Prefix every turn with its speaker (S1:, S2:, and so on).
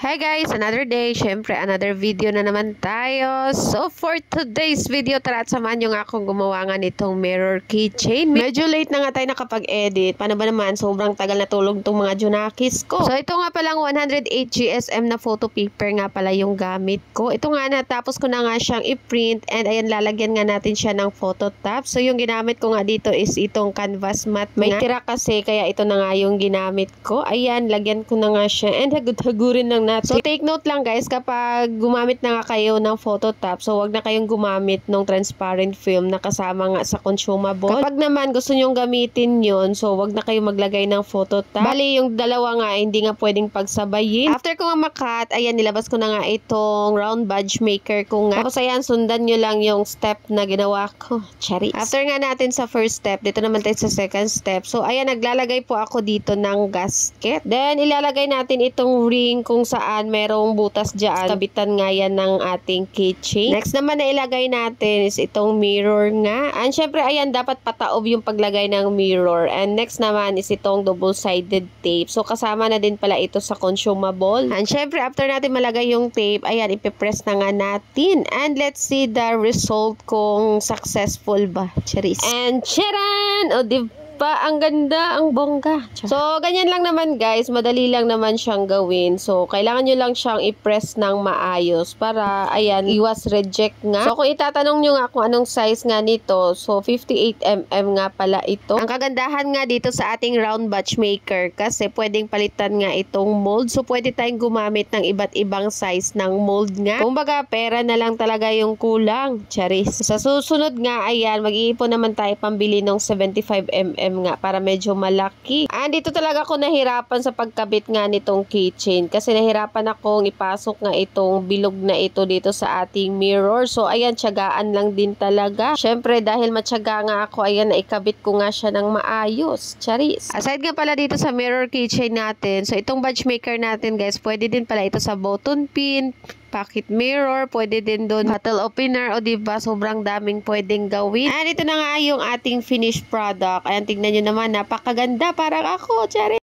S1: Hi guys, another day. Syempre, another video na naman tayo. So, for today's video, tara at samahan nyo nga akong gumawa nga nitong mirror keychain. Medyo late na nga tayo nakapag-edit. Paano ba naman? Sobrang tagal na tulog tong mga junakis ko. So, ito nga palang 108 GSM na photo paper nga pala yung gamit ko. Ito nga natapos ko na nga siyang i-print and ayan, lalagyan nga natin siya ng photo top. So, yung ginamit ko nga dito is itong canvas mat. May tira kasi, kaya ito na nga yung ginamit ko. Ayan, lagyan ko na nga siya and hagud-hagurin ng natin. So, take note lang guys, kapag gumamit na nga kayo ng photo top, so wag na kayong gumamit ng transparent film na kasama nga sa consumable. Kapag naman gusto nyong gamitin yon, so wag na kayong maglagay ng photo top. Bali, yung dalawa nga, hindi nga pwedeng pagsabayin. After ko nga makat, ayan, nilabas ko na nga itong round badge maker ko nga. Tapos ayan, sundan nyo lang yung step na ginawa ko. Charis. After nga natin sa first step, dito naman tayo sa second step. So, ayan, naglalagay po ako dito ng gasket. Then, ilalagay natin itong ring kung saan merong butas dyan. Kabitan nga yan ng ating keychain. Next naman na ilagay natin is itong mirror nga. And syempre, ayan, dapat pataob yung paglagay ng mirror. And next naman is itong double-sided tape. So, kasama na din pala ito sa consumable. And syempre, after natin malagay yung tape, ayan, ipipress na nga natin. And let's see the result kung successful ba. Charis. And charan! O, ang ganda, ang bongga. So, ganyan lang naman guys. Madali lang naman siyang gawin. So, kailangan nyo lang siyang i-press ng maayos para, ayan, iwas reject nga. So, kung itatanong nyo nga kung anong size nga nito, so, 58mm nga pala ito. Ang kagandahan nga dito sa ating round batch maker kasi pwedeng palitan nga itong mold. So, pwede tayong gumamit ng iba't ibang size ng mold nga. Kumbaga, pera na lang talaga yung kulang. Charis. Sa susunod nga, ayan, mag-iipon naman tayo pambili ng 75mm nga para medyo malaki. And dito talaga ako nahirapan sa pagkabit nga nitong keychain kasi nahirapan akong ipasok nga itong bilog na ito dito sa ating mirror. So ayan, tiyagaan lang din talaga. Syempre dahil matyaga nga ako, ayan, naikabit ko nga siya ng maayos. Charis. Aside nga pala dito sa mirror keychain natin, so itong badge maker natin guys, pwede din pala ito sa button pin, pocket mirror, pwede din doon bottle opener, o diba, sobrang daming pwedeng gawin. And ito na nga yung ating finished product. Ayan, tignan nyo naman, napakaganda, parang ako, Charis.